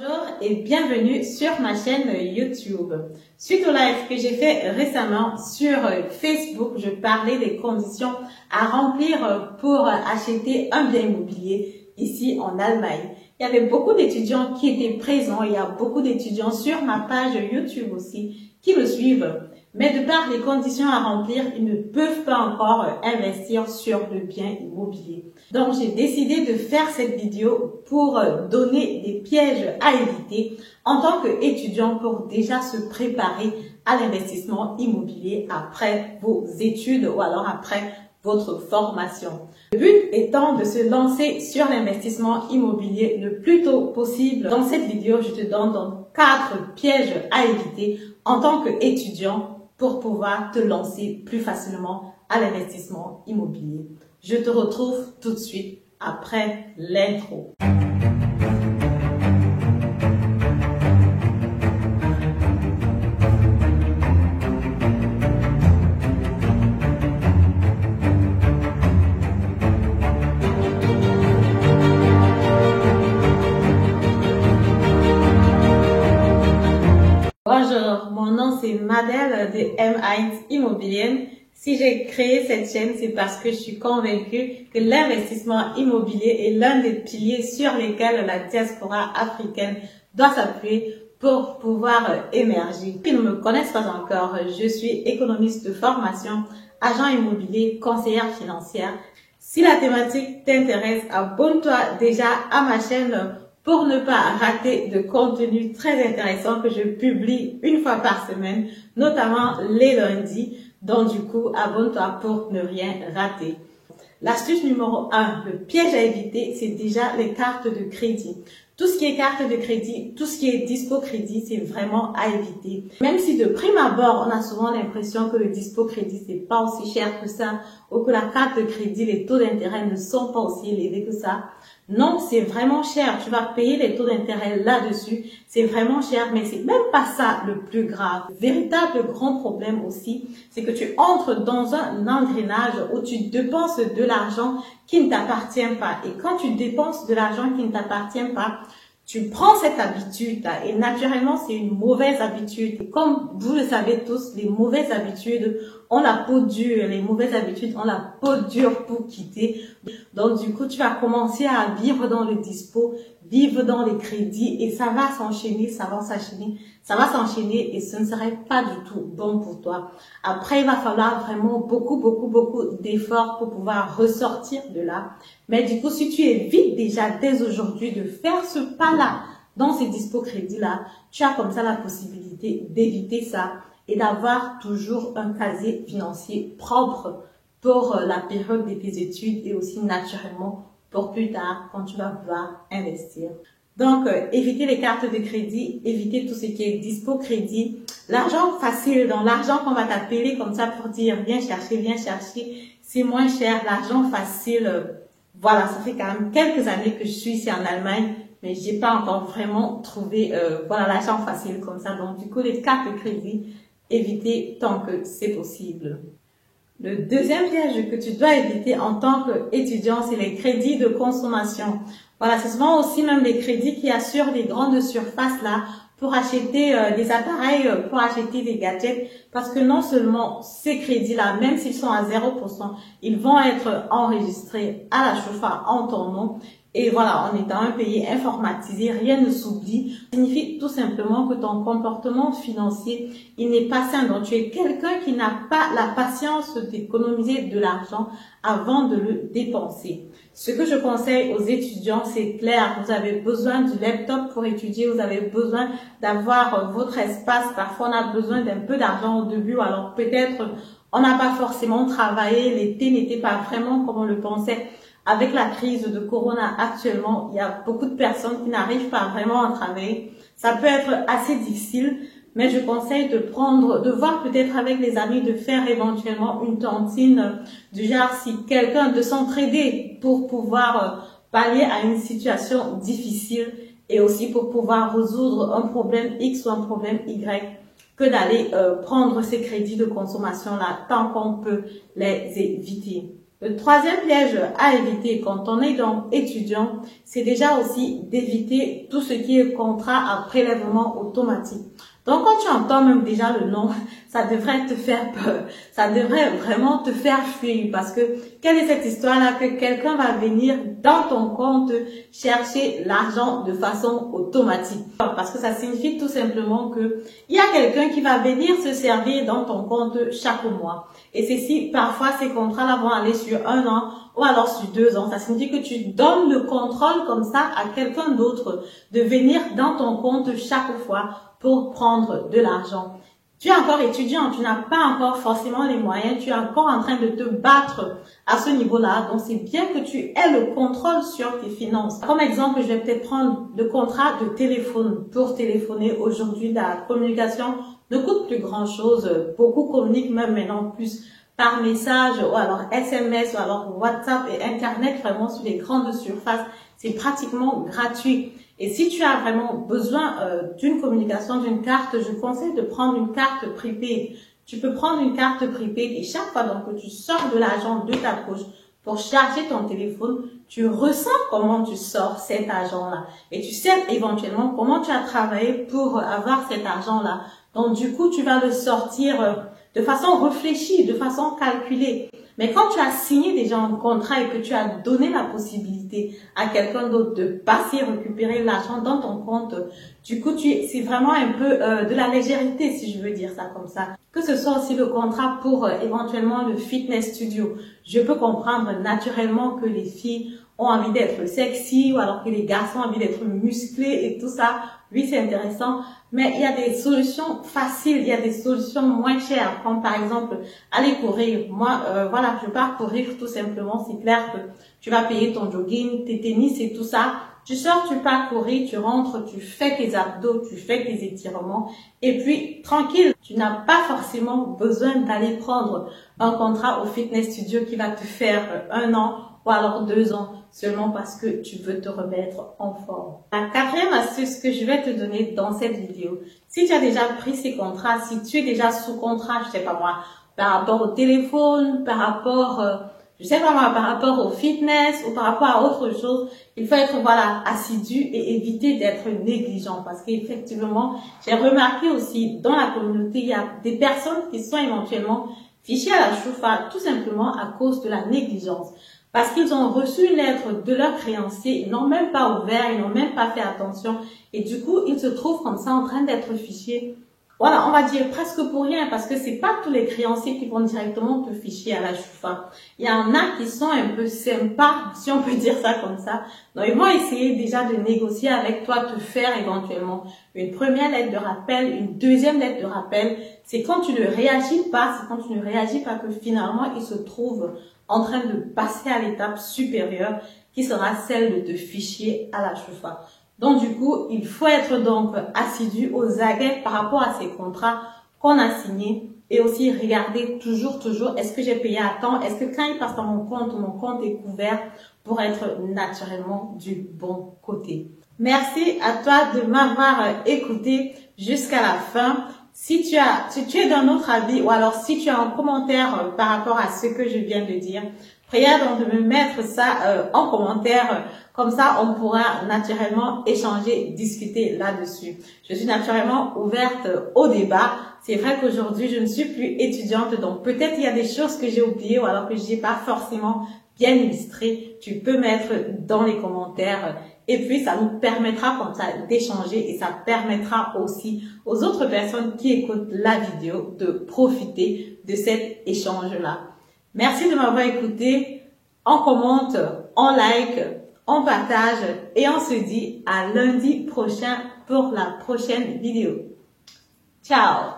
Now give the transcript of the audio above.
Bonjour et bienvenue sur ma chaîne YouTube. Suite au live que j'ai fait récemment sur Facebook, je parlais des conditions à remplir pour acheter un bien immobilier ici en Allemagne. Il y avait beaucoup d'étudiants qui étaient présents, il y a beaucoup d'étudiants sur ma page YouTube aussi qui me suivent. Mais de par les conditions à remplir, ils ne peuvent pas encore investir sur le bien immobilier. Donc, j'ai décidé de faire cette vidéo pour donner des pièges à éviter en tant qu'étudiant pour déjà se préparer à l'investissement immobilier après vos études ou alors après votre formation. Le but étant de se lancer sur l'investissement immobilier le plus tôt possible. Dans cette vidéo, je te donne donc 4 pièges à éviter en tant qu'étudiant pour pouvoir te lancer plus facilement à l'investissement immobilier. Je te retrouve tout de suite après l'intro. Bonjour, mon nom c'est Madel de M1 Immobilien. Si j'ai créé cette chaîne, c'est parce que je suis convaincue que l'investissement immobilier est l'un des piliers sur lesquels la diaspora africaine doit s'appuyer pour pouvoir émerger. Qui ne me connaissent pas encore, je suis économiste de formation, agent immobilier, conseillère financière. Si la thématique t'intéresse, abonne-toi déjà à ma chaîne pour ne pas rater de contenu très intéressant que je publie une fois par semaine, notamment les lundis. Donc du coup, abonne-toi pour ne rien rater. L'astuce numéro 1, le piège à éviter, c'est déjà les cartes de crédit. Tout ce qui est carte de crédit, tout ce qui est dispo crédit, c'est vraiment à éviter. Même si de prime abord, on a souvent l'impression que le dispo crédit, c'est pas aussi cher que ça, ou que la carte de crédit, les taux d'intérêt ne sont pas aussi élevés que ça. Non, c'est vraiment cher. Tu vas payer les taux d'intérêt là-dessus. C'est vraiment cher, mais c'est même pas ça le plus grave. Le véritable grand problème aussi, c'est que tu entres dans un engrenage où tu dépenses de l'argent qui ne t'appartient pas. Et quand tu dépenses de l'argent qui ne t'appartient pas, tu prends cette habitude et naturellement c'est une mauvaise habitude. Et comme vous le savez tous, les mauvaises habitudes ont la peau dure, les mauvaises habitudes ont la peau dure pour quitter. Donc du coup tu vas commencer à vivre dans le dispo, vivre dans les crédits et ça va s'enchaîner, ça va s'enchaîner et ce ne serait pas du tout bon pour toi. Après il va falloir vraiment beaucoup d'efforts pour pouvoir ressortir de là. Mais du coup si tu évites déjà dès aujourd'hui de faire ce pas-là dans ces dispo crédits-là, tu as comme ça la possibilité d'éviter ça et d'avoir toujours un casier financier propre pour la période de tes études et aussi naturellement pour plus tard quand tu vas pouvoir investir. Donc, éviter les cartes de crédit, éviter tout ce qui est dispo crédit, l'argent facile, donc l'argent qu'on va t'appeler comme ça pour dire viens chercher, c'est moins cher, l'argent facile. Voilà, ça fait quand même quelques années que je suis ici en Allemagne, mais j'ai pas encore vraiment trouvé voilà l'argent facile comme ça. Donc du coup, les cartes de crédit, éviter tant que c'est possible. Le deuxième piège que tu dois éviter en tant qu'étudiant, c'est les crédits de consommation. Voilà, c'est souvent aussi même les crédits qui assurent les grandes surfaces là pour acheter des appareils, pour acheter des gadgets. Parce que non seulement ces crédits-là, même s'ils sont à 0%, ils vont être enregistrés à la CHUFA en ton nom. Et voilà, en étant un pays informatisé, rien ne s'oublie. Ça signifie tout simplement que ton comportement financier, il n'est pas sain. Donc, tu es quelqu'un qui n'a pas la patience d'économiser de l'argent avant de le dépenser. Ce que je conseille aux étudiants, c'est clair. Vous avez besoin du laptop pour étudier. Vous avez besoin d'avoir votre espace. Parfois, on a besoin d'un peu d'argent au début. Alors, peut-être, on n'a pas forcément travaillé. L'été n'était pas vraiment comme on le pensait. Avec la crise de Corona actuellement, il y a beaucoup de personnes qui n'arrivent pas vraiment à travailler. Ça peut être assez difficile, mais je conseille de voir peut-être avec les amis, de faire éventuellement une tontine du genre si quelqu'un de s'entraider pour pouvoir pallier à une situation difficile et aussi pour pouvoir résoudre un problème X ou un problème Y que d'aller prendre ces crédits de consommation là tant qu'on peut les éviter. Le troisième piège à éviter quand on est donc étudiant, c'est déjà aussi d'éviter tout ce qui est contrat à prélèvement automatique. Donc, quand tu entends même déjà le nom, ça devrait te faire peur. Ça devrait vraiment te faire fuir parce que quelle est cette histoire-là que quelqu'un va venir dans ton compte chercher l'argent de façon automatique? Parce que ça signifie tout simplement que il y a quelqu'un qui va venir se servir dans ton compte chaque mois. Et ceci, parfois, ces contrats-là vont aller sur 1 an ou alors sur 2 ans. Ça signifie que tu donnes le contrôle comme ça à quelqu'un d'autre de venir dans ton compte chaque fois pour prendre de l'argent. Tu es encore étudiant, tu n'as pas encore forcément les moyens, tu es encore en train de te battre à ce niveau-là. Donc, c'est bien que tu aies le contrôle sur tes finances. Comme exemple, je vais peut-être prendre le contrat de téléphone. Pour téléphoner aujourd'hui, la communication ne coûte plus grand-chose. Beaucoup communiquent même maintenant plus par message ou alors SMS ou alors WhatsApp et Internet vraiment sur les grandes surfaces. C'est pratiquement gratuit. Et si tu as vraiment besoin d'une communication, d'une carte, je conseille de prendre une carte prépaid. Tu peux prendre une carte prépaid et chaque fois donc que tu sors de l'argent de ta poche pour charger ton téléphone, tu ressens comment tu sors cet argent-là. Et tu sais éventuellement comment tu as travaillé pour avoir cet argent-là. Donc du coup, tu vas le sortir de façon réfléchie, de façon calculée. Mais quand tu as signé déjà un contrat et que tu as donné la possibilité à quelqu'un d'autre de passer récupérer l'argent dans ton compte, du coup, c'est vraiment un peu de la légèreté, si je veux dire ça comme ça. Que ce soit aussi le contrat pour éventuellement le fitness studio. Je peux comprendre naturellement que les filles ont envie d'être sexy ou alors que les garçons ont envie d'être musclés et tout ça. Oui, c'est intéressant, mais il y a des solutions faciles, il y a des solutions moins chères, comme par exemple aller courir. Moi, voilà, je pars courir tout simplement. C'est clair que tu vas payer ton jogging, tes tennis et tout ça. Tu sors, tu pars courir, tu rentres, tu fais tes abdos, tu fais tes étirements et puis tranquille. Tu n'as pas forcément besoin d'aller prendre un contrat au fitness studio qui va te faire 1 an ou alors 2 ans seulement parce que tu veux te remettre en forme. La quatrième astuce que je vais te donner dans cette vidéo, si tu as déjà pris ces contrats, si tu es déjà sous contrat, je sais pas moi, par rapport au téléphone, par rapport, je sais pas moi, par rapport au fitness ou par rapport à autre chose, il faut être voilà assidu et éviter d'être négligent parce qu'effectivement, j'ai remarqué aussi dans la communauté, il y a des personnes qui sont éventuellement fichées à la choufa tout simplement à cause de la négligence. Parce qu'ils ont reçu une lettre de leur créancier, ils n'ont même pas ouvert, ils n'ont même pas fait attention. Et du coup, ils se trouvent comme ça en train d'être fichés. Voilà, on va dire presque pour rien, parce que c'est pas tous les créanciers qui vont directement te ficher à la choufa. Il y en a qui sont un peu sympas, si on peut dire ça comme ça. Donc, ils vont essayer déjà de négocier avec toi, te faire éventuellement une première lettre de rappel, une deuxième lettre de rappel. C'est quand tu ne réagis pas, c'est quand tu ne réagis pas que finalement, ils se trouvent en train de passer à l'étape supérieure qui sera celle de te ficher à la choufa. Donc du coup, il faut être donc assidu aux aguets par rapport à ces contrats qu'on a signés et aussi regarder toujours, est-ce que j'ai payé à temps, est-ce que quand il passe dans mon compte est couvert pour être naturellement du bon côté. Merci à toi de m'avoir écouté jusqu'à la fin. Si tu es d'un autre avis ou alors si tu as un commentaire par rapport à ce que je viens de dire, prière donc de me mettre ça en commentaire. Comme ça, on pourra naturellement échanger, discuter là-dessus. Je suis naturellement ouverte au débat. C'est vrai qu'aujourd'hui, je ne suis plus étudiante, donc peut-être il y a des choses que j'ai oubliées ou alors que j'ai pas forcément bien illustrées. Tu peux mettre dans les commentaires. Et puis, ça nous permettra comme ça d'échanger et ça permettra aussi aux autres personnes qui écoutent la vidéo de profiter de cet échange-là. Merci de m'avoir écouté. On commente, on like, on partage et on se dit à lundi prochain pour la prochaine vidéo. Ciao!